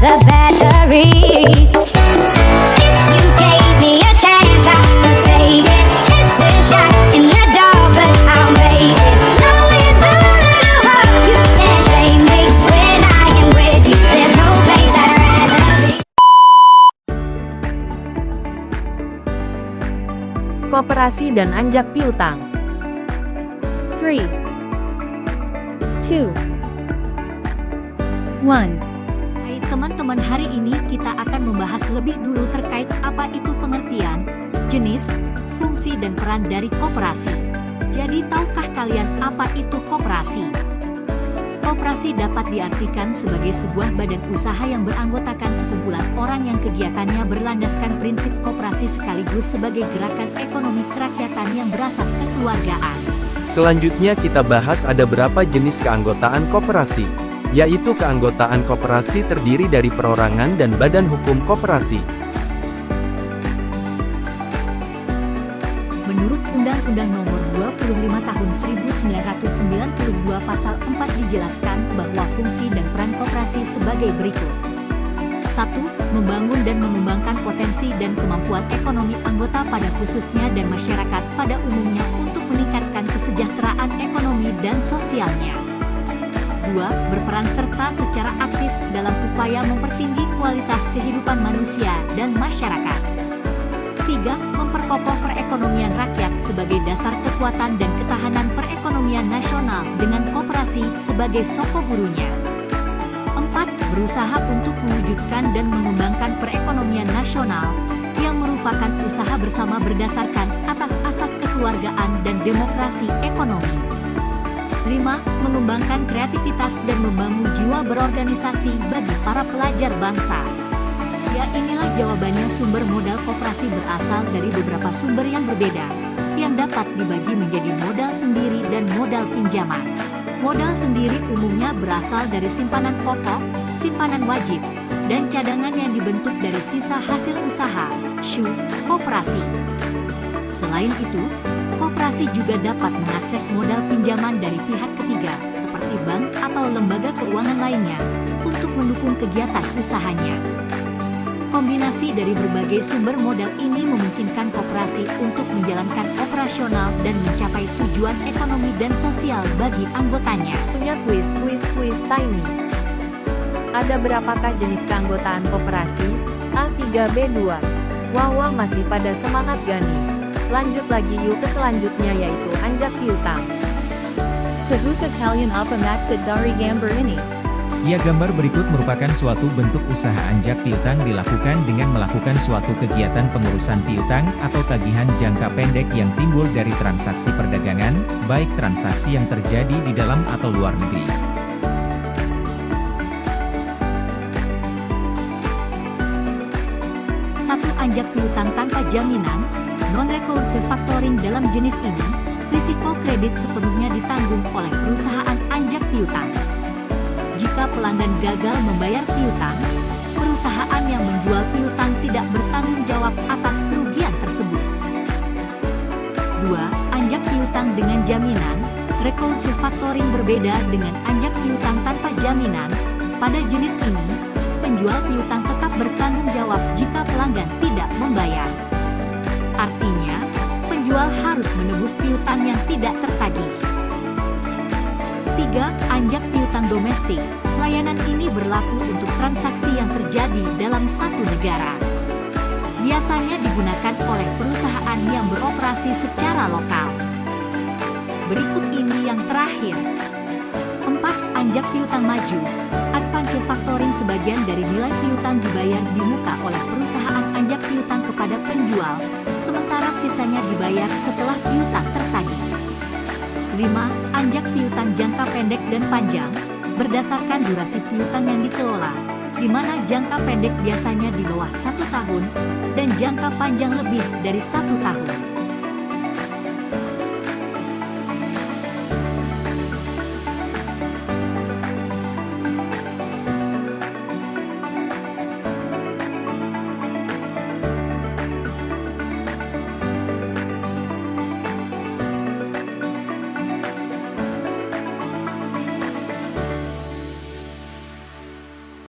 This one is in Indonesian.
the batteries. If you gave me a chance, I would take it. It's a shot in the dark, but I'll make it. Knowing the little heart, you can't shame me. When I am with you, there's no place I'd rather be. Koperasi dan anjak piutang. 3, 2, 1. Hai teman-teman, hari ini kita akan membahas lebih dulu terkait apa itu pengertian, jenis, fungsi dan peran dari koperasi. Jadi tahukah kalian apa itu koperasi? Koperasi dapat diartikan sebagai sebuah badan usaha yang beranggotakan sekumpulan orang yang kegiatannya berlandaskan prinsip koperasi sekaligus sebagai gerakan ekonomi kerakyatan yang berasas kekeluargaan. Selanjutnya kita bahas ada berapa jenis keanggotaan koperasi, yaitu keanggotaan koperasi terdiri dari perorangan dan badan hukum koperasi. Menurut Undang-Undang Nomor 25 Tahun 1992 Pasal 4 dijelaskan bahwa fungsi dan peran koperasi sebagai berikut. 1. Membangun dan mengembangkan potensi dan kemampuan ekonomi anggota pada khususnya dan masyarakat pada umumnya untuk meningkatkan kesejahteraan ekonomi dan sosialnya. 2. Berperan serta secara aktif dalam upaya mempertinggi kualitas kehidupan manusia dan masyarakat. 3. Memperkokoh perekonomian rakyat sebagai dasar kekuatan dan ketahanan perekonomian nasional dengan koperasi sebagai sokogurunya. 4. Berusaha untuk mewujudkan dan mengembangkan perekonomian nasional yang merupakan usaha bersama berdasarkan atas asas kekeluargaan dan demokrasi ekonomi. 5. Mengembangkan kreativitas dan membangun jiwa berorganisasi bagi para pelajar bangsa. Ya, inilah jawabannya. Sumber modal koperasi berasal dari beberapa sumber yang berbeda, yang dapat dibagi menjadi modal sendiri dan modal pinjaman. Modal sendiri umumnya berasal dari simpanan pokok, simpanan wajib, dan cadangan yang dibentuk dari sisa hasil usaha, SHU, koperasi. Selain itu, koperasi juga dapat mengakses modal pinjaman dari pihak ketiga, seperti bank atau lembaga keuangan lainnya, untuk mendukung kegiatan usahanya. Kombinasi dari berbagai sumber modal ini memungkinkan koperasi untuk menjalankan operasional dan mencapai tujuan ekonomi dan sosial bagi anggotanya. Punya quiz timey. Ada berapakah jenis keanggotaan koperasi? A3B2. Wah masih pada semangat gani. Lanjut lagi yuk ke selanjutnya, yaitu anjak piutang. Tahukah kalian apa maksud dari gambar ini? Ya, gambar berikut merupakan suatu bentuk usaha anjak piutang dilakukan dengan melakukan suatu kegiatan pengurusan piutang atau tagihan jangka pendek yang timbul dari transaksi perdagangan, baik transaksi yang terjadi di dalam atau luar negeri. Satu, anjak piutang tanpa jaminan, non-recursive factoring. Dalam jenis ini, risiko kredit sepenuhnya ditanggung oleh perusahaan anjak piutang. Jika pelanggan gagal membayar piutang, perusahaan yang menjual piutang tidak bertanggung jawab atas kerugian tersebut. 2. Anjak piutang dengan jaminan, recursive factoring. Berbeda dengan anjak piutang tanpa jaminan, pada jenis ini, penjual piutang tetap bertanggung jawab jika pelanggan tidak membayar. Artinya, penjual harus menebus piutang yang tidak tertagih. 3. Anjak piutang domestik. Layanan ini berlaku untuk transaksi yang terjadi dalam satu negara. Biasanya digunakan oleh perusahaan yang beroperasi secara lokal. Berikut ini yang terakhir. 4. Anjak piutang maju. Advance factoring. Sebagian dari nilai piutang dibayar di muka oleh perusahaan anjak piutang kepada penjual, sementara sisanya dibayar setelah piutang tertagih. 5. Anjak piutang jangka pendek dan panjang, berdasarkan durasi piutang yang dikelola, di mana jangka pendek biasanya di bawah 1 tahun, dan jangka panjang lebih dari 1 tahun.